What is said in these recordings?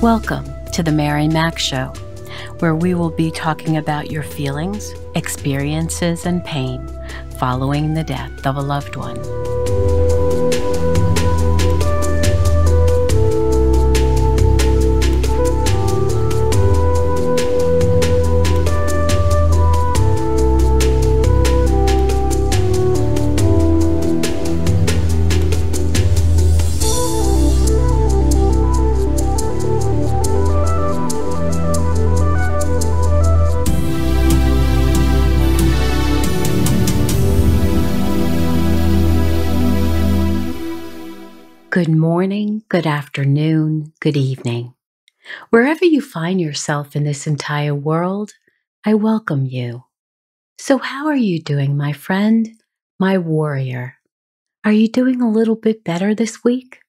Welcome to the Mary Mac Show, where we will be talking about your feelings, experiences, and pain following the death of a loved one. Good morning, good afternoon, good evening. Wherever you find yourself in this entire world, I welcome you. So how are you doing, my friend, my warrior? Are you doing a little bit better this week?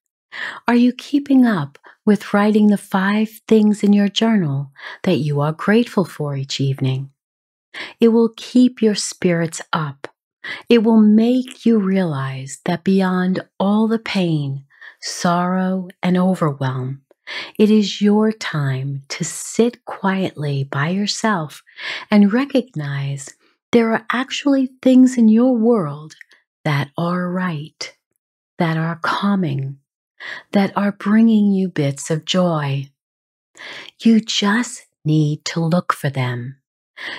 Are you keeping up with writing the 5 things in your journal that you are grateful for each evening? It will keep your spirits up. It will make you realize that beyond all the pain, sorrow, and overwhelm, it is your time to sit quietly by yourself and recognize there are actually things in your world that are right, that are calming, that are bringing you bits of joy. You just need to look for them.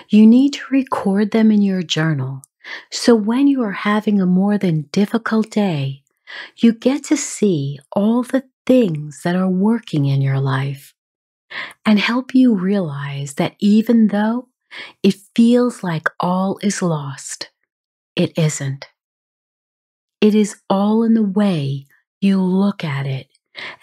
You need to record them in your journal, so when you are having a more than difficult day, you get to see all the things that are working in your life and help you realize that even though it feels like all is lost, it isn't. It is all in the way you look at it.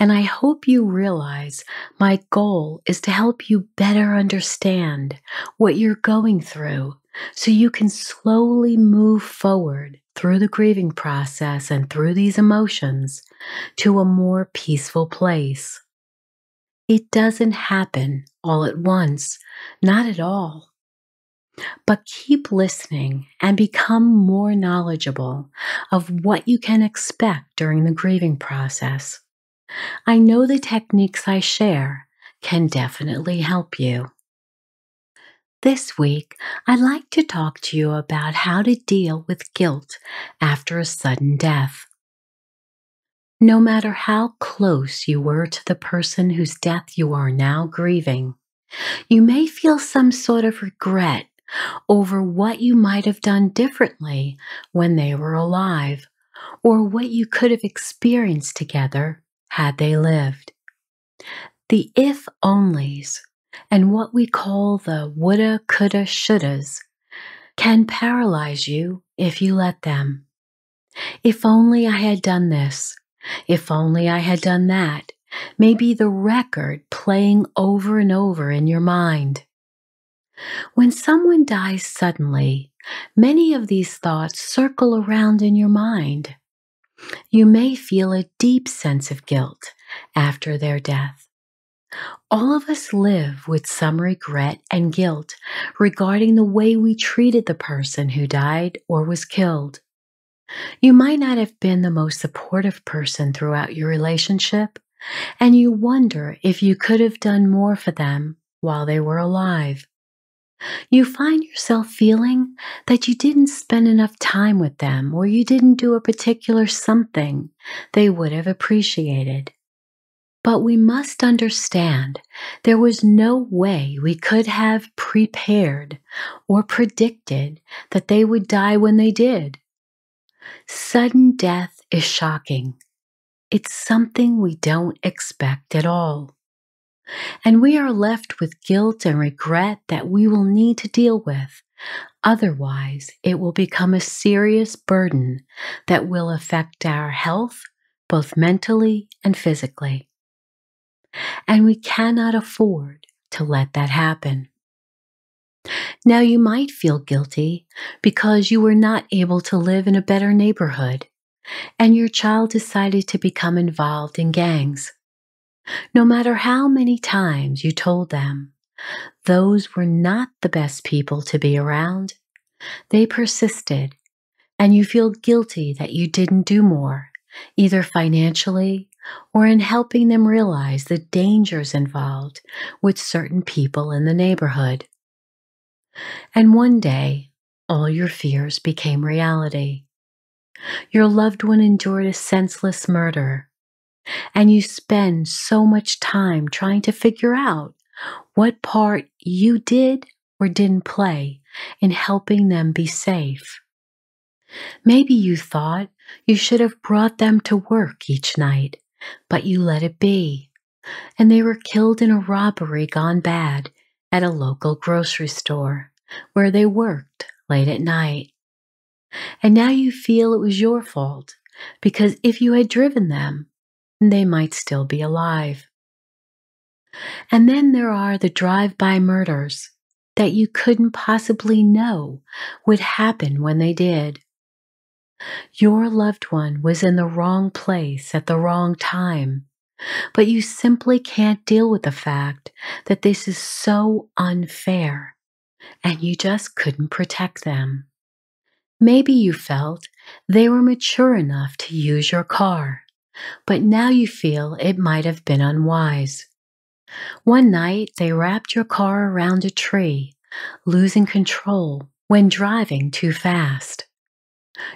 And I hope you realize my goal is to help you better understand what you're going through so you can slowly move forward through the grieving process and through these emotions to a more peaceful place. It doesn't happen all at once, not at all. But keep listening and become more knowledgeable of what you can expect during the grieving process. I know the techniques I share can definitely help you. This week, I'd like to talk to you about how to deal with guilt after a sudden death. No matter how close you were to the person whose death you are now grieving, you may feel some sort of regret over what you might have done differently when they were alive, or what you could have experienced together had they lived. The if-onlys and what we call the woulda, coulda, shouldas can paralyze you if you let them. If only I had done this. If only I had done that. May be the record playing over and over in your mind. When someone dies suddenly, many of these thoughts circle around in your mind. You may feel a deep sense of guilt after their death. All of us live with some regret and guilt regarding the way we treated the person who died or was killed. You might not have been the most supportive person throughout your relationship, and you wonder if you could have done more for them while they were alive. You find yourself feeling that you didn't spend enough time with them, or you didn't do a particular something they would have appreciated. But we must understand there was no way we could have prepared or predicted that they would die when they did. Sudden death is shocking. It's something we don't expect at all. And we are left with guilt and regret that we will need to deal with. Otherwise, it will become a serious burden that will affect our health, both mentally and physically. And we cannot afford to let that happen. Now, you might feel guilty because you were not able to live in a better neighborhood and your child decided to become involved in gangs. No matter how many times you told them those were not the best people to be around, they persisted, and you feel guilty that you didn't do more, either financially or in helping them realize the dangers involved with certain people in the neighborhood. And one day, all your fears became reality. Your loved one endured a senseless murder, and you spend so much time trying to figure out what part you did or didn't play in helping them be safe. Maybe you thought you should have brought them to work each night, but you let it be, and they were killed in a robbery gone bad at a local grocery store where they worked late at night. And now you feel it was your fault because if you had driven them, they might still be alive. And then there are the drive-by murders that you couldn't possibly know would happen when they did. Your loved one was in the wrong place at the wrong time, but you simply can't deal with the fact that this is so unfair, and you just couldn't protect them. Maybe you felt they were mature enough to use your car, but now you feel it might have been unwise. One night, they wrapped your car around a tree, losing control when driving too fast.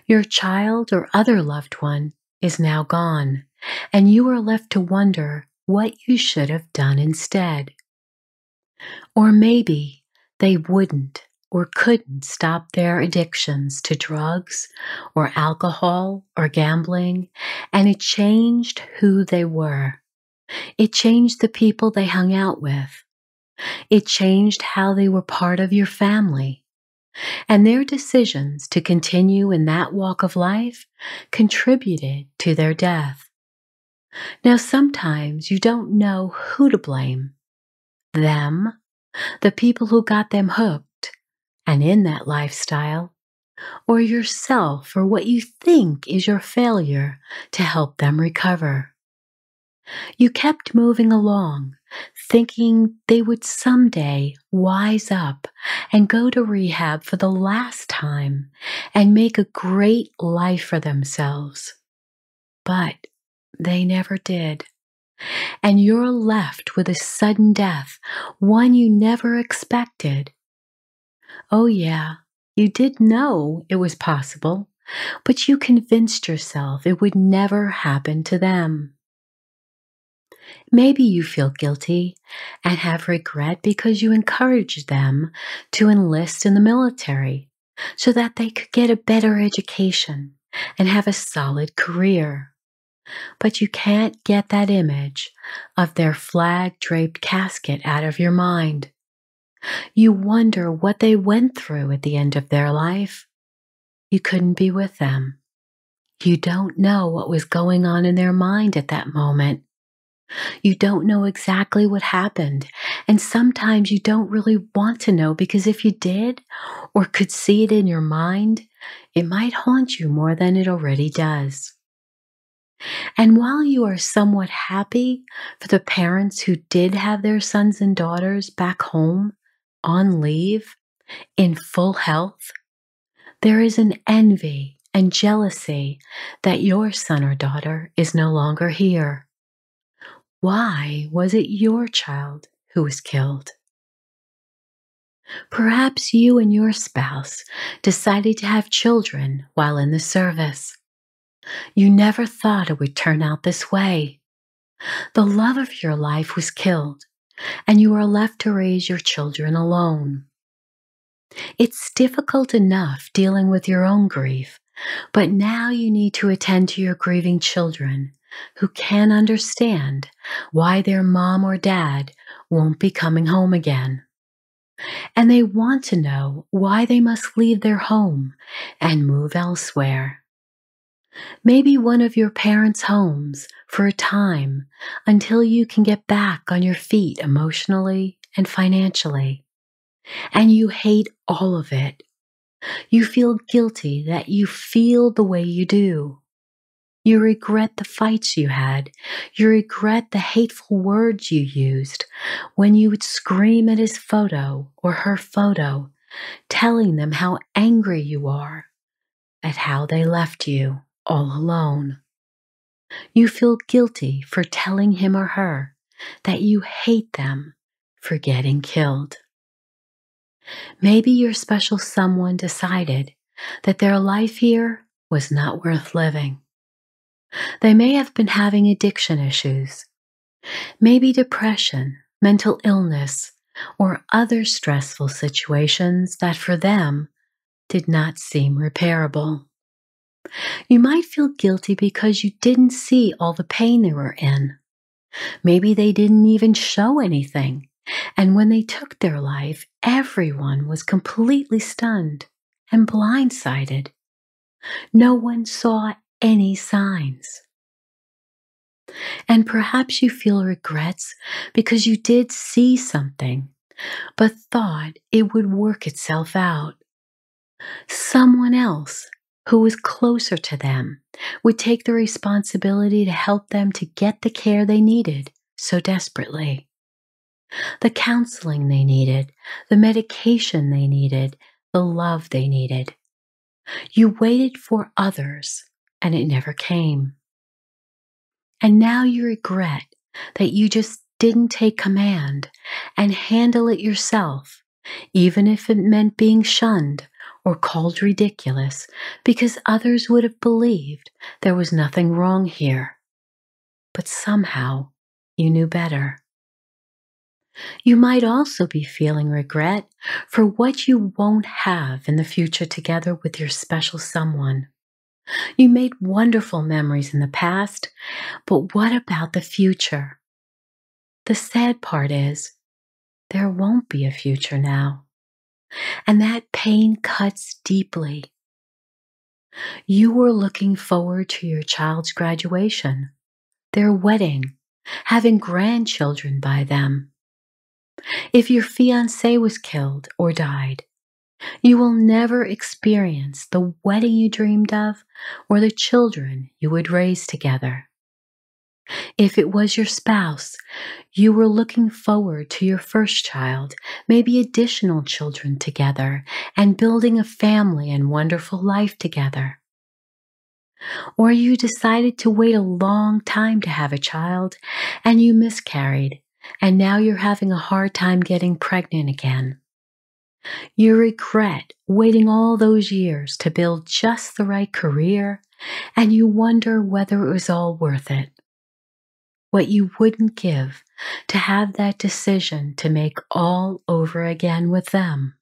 Your child or other loved one is now gone, and you are left to wonder what you should have done instead. Or maybe they wouldn't or couldn't stop their addictions to drugs or alcohol or gambling, and it changed who they were. It changed the people they hung out with. It changed how they were part of your family. And their decisions to continue in that walk of life contributed to their death. Now, sometimes you don't know who to blame. Them, the people who got them hooked and in that lifestyle, or yourself for what you think is your failure to help them recover. You kept moving along, thinking they would someday wise up and go to rehab for the last time and make a great life for themselves. But they never did. And you're left with a sudden death, one you never expected. Oh yeah, you did know it was possible, but you convinced yourself it would never happen to them. Maybe you feel guilty and have regret because you encouraged them to enlist in the military so that they could get a better education and have a solid career. But you can't get that image of their flag-draped casket out of your mind. You wonder what they went through at the end of their life. You couldn't be with them. You don't know what was going on in their mind at that moment. You don't know exactly what happened, and sometimes you don't really want to know because if you did or could see it in your mind, it might haunt you more than it already does. And while you are somewhat happy for the parents who did have their sons and daughters back home, on leave, in full health, there is an envy and jealousy that your son or daughter is no longer here. Why was it your child who was killed? Perhaps you and your spouse decided to have children while in the service. You never thought it would turn out this way. The love of your life was killed, and you are left to raise your children alone. It's difficult enough dealing with your own grief, but now you need to attend to your grieving children who can understand why their mom or dad won't be coming home again. And they want to know why they must leave their home and move elsewhere. Maybe one of your parents' homes for a time until you can get back on your feet emotionally and financially. And you hate all of it. You feel guilty that you feel the way you do. You regret the fights you had. You regret the hateful words you used when you would scream at his photo or her photo, telling them how angry you are at how they left you all alone. You feel guilty for telling him or her that you hate them for getting killed. Maybe your special someone decided that their life here was not worth living. They may have been having addiction issues, maybe depression, mental illness, or other stressful situations that for them did not seem repairable. You might feel guilty because you didn't see all the pain they were in. Maybe they didn't even show anything, and when they took their life, everyone was completely stunned and blindsided. No one saw any signs. And perhaps you feel regrets because you did see something, but thought it would work itself out. Someone else who was closer to them would take the responsibility to help them to get the care they needed so desperately. The counseling they needed, the medication they needed, the love they needed. You waited for others and it never came. And now you regret that you just didn't take command and handle it yourself, even if it meant being shunned or called ridiculous, because others would have believed there was nothing wrong here. But somehow you knew better. You might also be feeling regret for what you won't have in the future together with your special someone. You made wonderful memories in the past, but what about the future? The sad part is, there won't be a future now, and that pain cuts deeply. You were looking forward to your child's graduation, their wedding, having grandchildren by them. If your fiancé was killed or died, you will never experience the wedding you dreamed of or the children you would raise together. If it was your spouse, you were looking forward to your first child, maybe additional children together, and building a family and wonderful life together. Or you decided to wait a long time to have a child and you miscarried, and now you're having a hard time getting pregnant again. You regret waiting all those years to build just the right career, and you wonder whether it was all worth it. What you wouldn't give to have that decision to make all over again with them.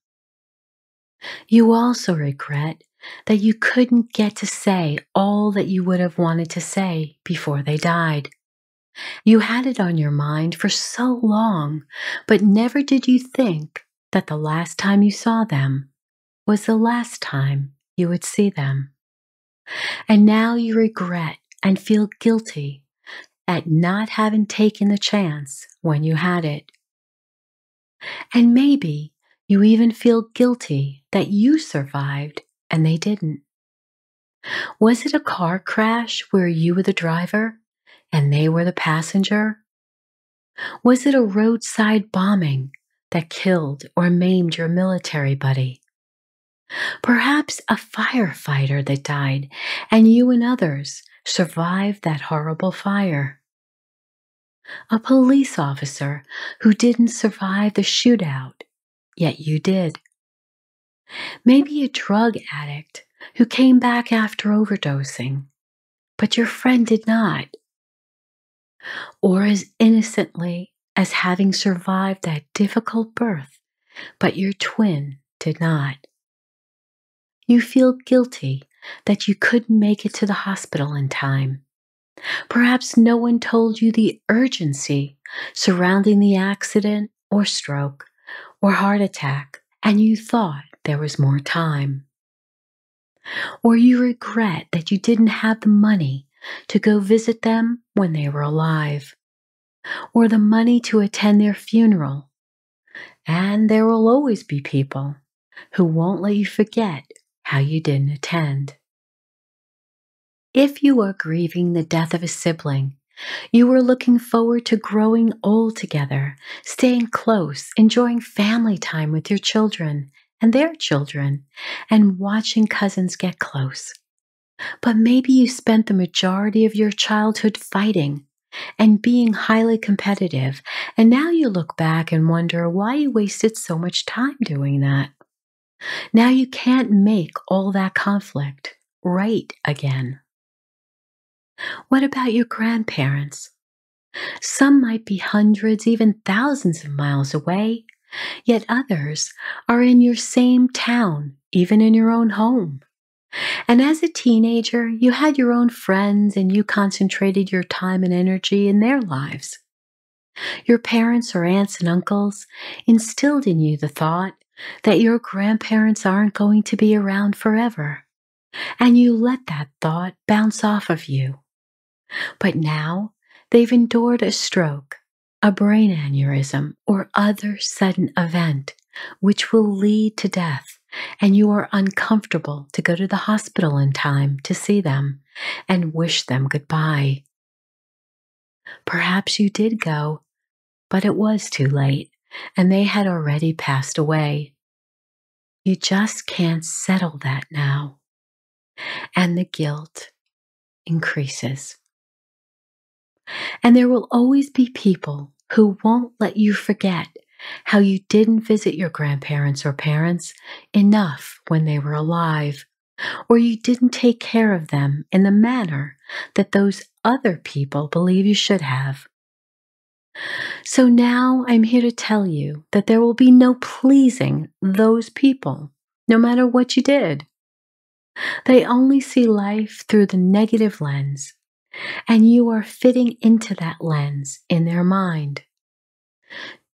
You also regret that you couldn't get to say all that you would have wanted to say before they died. You had it on your mind for so long, but never did you think that the last time you saw them was the last time you would see them. And now you regret and feel guilty at not having taken the chance when you had it. And maybe you even feel guilty that you survived and they didn't. Was it a car crash where you were the driver and they were the passenger? Was it a roadside bombing that killed or maimed your military buddy? Perhaps a firefighter that died and you and others survived that horrible fire. A police officer who didn't survive the shootout, yet you did. Maybe a drug addict who came back after overdosing, but your friend did not. Or as innocently as having survived that difficult birth, but your twin did not. You feel guilty that you couldn't make it to the hospital in time. Perhaps no one told you the urgency surrounding the accident or stroke or heart attack, and you thought there was more time. Or you regret that you didn't have the money to go visit them when they were alive, or the money to attend their funeral. And there will always be people who won't let you forget how you didn't attend. If you are grieving the death of a sibling, you are looking forward to growing old together, staying close, enjoying family time with your children and their children, and watching cousins get close. But maybe you spent the majority of your childhood fighting and being highly competitive, and now you look back and wonder why you wasted so much time doing that. Now you can't make all that conflict right again. What about your grandparents? Some might be hundreds, even thousands of miles away, yet others are in your same town, even in your own home. And as a teenager, you had your own friends and you concentrated your time and energy in their lives. Your parents or aunts and uncles instilled in you the thought that your grandparents aren't going to be around forever, and you let that thought bounce off of you. But now they've endured a stroke, a brain aneurysm, or other sudden event which will lead to death, and you are uncomfortable to go to the hospital in time to see them and wish them goodbye. Perhaps you did go, but it was too late, and they had already passed away. You just can't settle that now, and the guilt increases. And there will always be people who won't let you forget how you didn't visit your grandparents or parents enough when they were alive, or you didn't take care of them in the manner that those other people believe you should have. So now I'm here to tell you that there will be no pleasing those people, no matter what you did. They only see life through the negative lens, and you are fitting into that lens in their mind.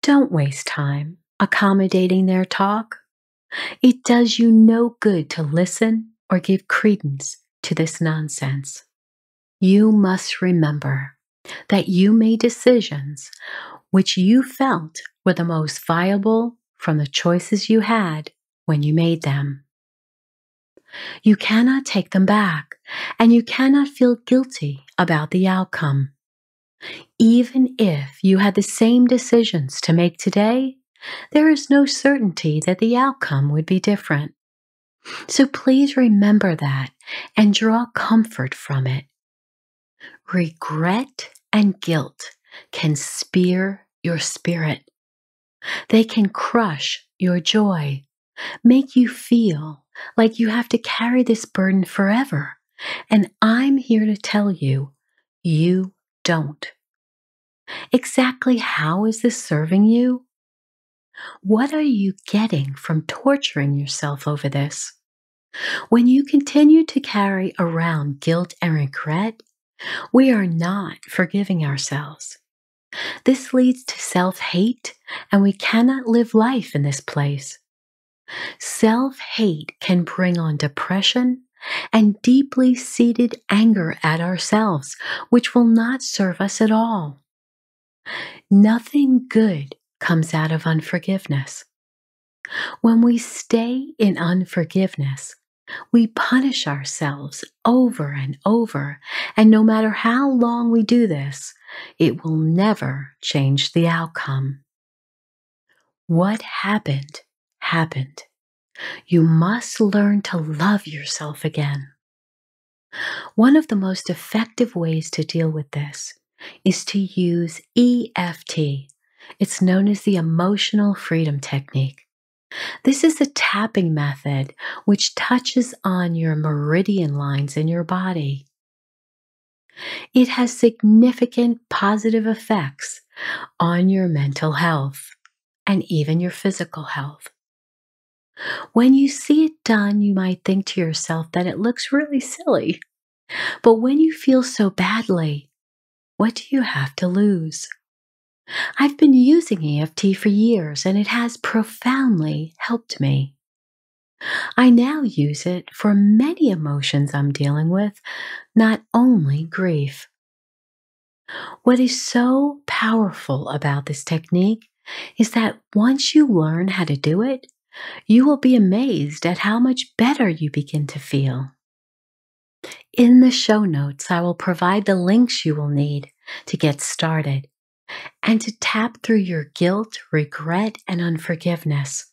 Don't waste time accommodating their talk. It does you no good to listen or give credence to this nonsense. You must remember that you made decisions which you felt were the most viable from the choices you had when you made them. You cannot take them back, and you cannot feel guilty about the outcome. Even if you had the same decisions to make today, there is no certainty that the outcome would be different. So please remember that and draw comfort from it. Regret and guilt can spear your spirit. They can crush your joy, make you feel like you have to carry this burden forever. And I'm here to tell you, you don't. Exactly how is this serving you? What are you getting from torturing yourself over this? When you continue to carry around guilt and regret, we are not forgiving ourselves. This leads to self-hate, and we cannot live life in this place. Self-hate can bring on depression and deeply seated anger at ourselves, which will not serve us at all. Nothing good comes out of unforgiveness. When we stay in unforgiveness, we punish ourselves over and over, and no matter how long we do this, it will never change the outcome. What happened, happened. You must learn to love yourself again. One of the most effective ways to deal with this is to use EFT. It's known as the Emotional Freedom Technique. This is a tapping method which touches on your meridian lines in your body. It has significant positive effects on your mental health and even your physical health. When you see it done, you might think to yourself that it looks really silly. But when you feel so badly, what do you have to lose? I've been using EFT for years and it has profoundly helped me. I now use it for many emotions I'm dealing with, not only grief. What is so powerful about this technique is that once you learn how to do it, you will be amazed at how much better you begin to feel. In the show notes, I will provide the links you will need to get started and to tap through your guilt, regret, and unforgiveness.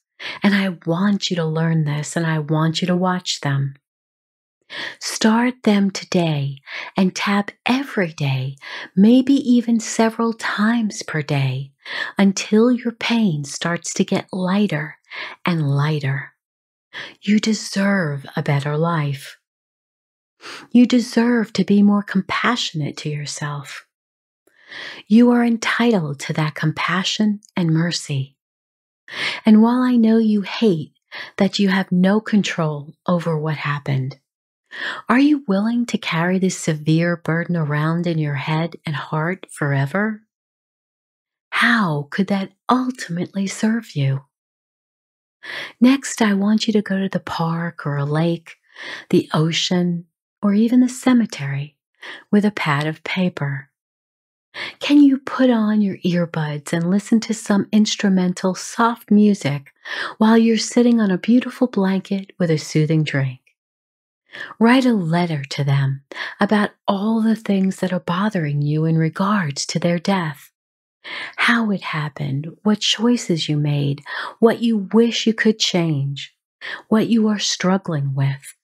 And I want you to learn this and I want you to watch them. Start them today and tap every day, maybe even several times per day, until your pain starts to get lighter and lighter. You deserve a better life. You deserve to be more compassionate to yourself. You are entitled to that compassion and mercy. And while I know you hate that you have no control over what happened, are you willing to carry this severe burden around in your head and heart forever? How could that ultimately serve you? Next, I want you to go to the park or a lake, the ocean, or even the cemetery with a pad of paper. Can you put on your earbuds and listen to some instrumental soft music while you're sitting on a beautiful blanket with a soothing drink? Write a letter to them about all the things that are bothering you in regards to their death. How it happened, what choices you made, what you wish you could change, what you are struggling with,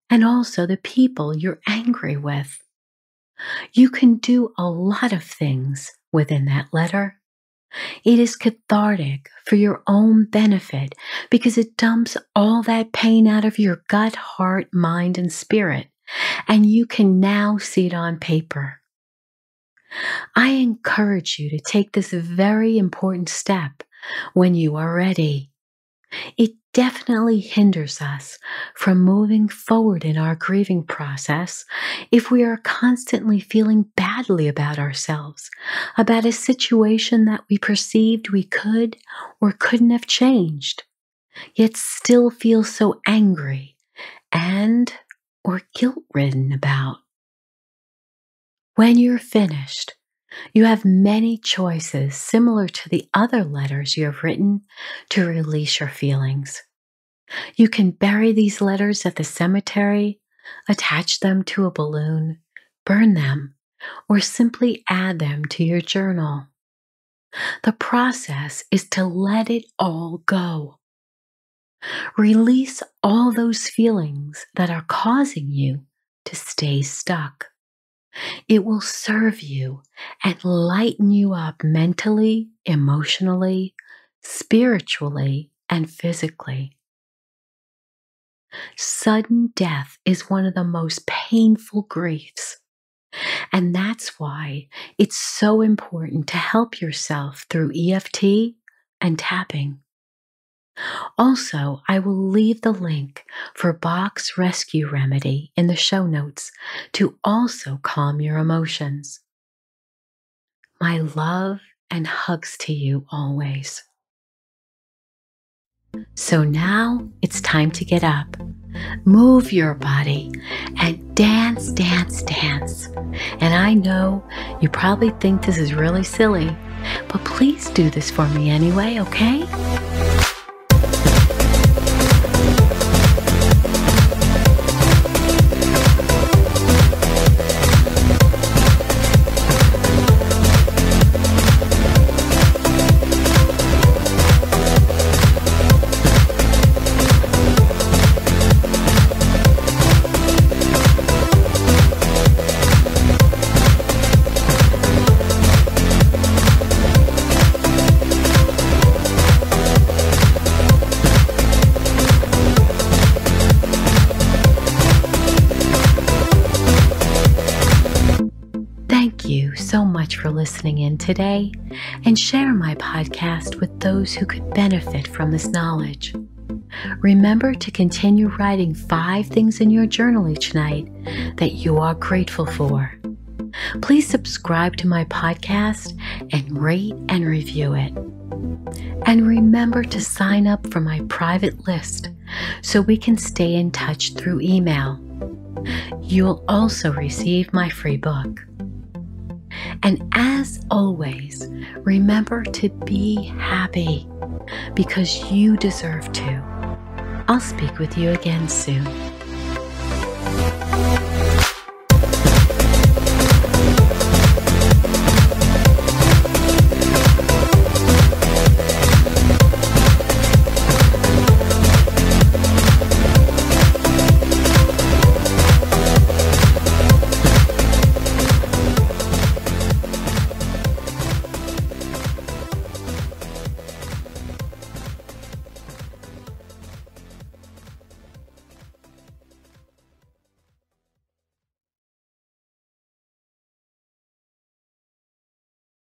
and also the people you're angry with. You can do a lot of things within that letter. It is cathartic for your own benefit because it dumps all that pain out of your gut, heart, mind, and spirit, and you can now see it on paper. I encourage you to take this very important step when you are ready. It definitely hinders us from moving forward in our grieving process if we are constantly feeling badly about ourselves, about a situation that we perceived we could or couldn't have changed, yet still feel so angry and or guilt-ridden about. When you're finished, you have many choices similar to the other letters you have written to release your feelings. You can bury these letters at the cemetery, attach them to a balloon, burn them, or simply add them to your journal. The process is to let it all go. Release all those feelings that are causing you to stay stuck. It will serve you and lighten you up mentally, emotionally, spiritually, and physically. Sudden death is one of the most painful griefs, and that's why it's so important to help yourself through EFT and tapping. Also, I will leave the link for Bach's Rescue Remedy in the show notes to also calm your emotions. My love and hugs to you always. So now it's time to get up, move your body, and dance, dance, dance. And I know you probably think this is really silly, but please do this for me anyway, okay? Thank you so much for listening in today, and share my podcast with those who could benefit from this knowledge. Remember to continue writing 5 things in your journal each night that you are grateful for. Please subscribe to my podcast and rate and review it. And remember to sign up for my private list so we can stay in touch through email. You'll also receive my free book. And as always, remember to be happy because you deserve to. I'll speak with you again soon.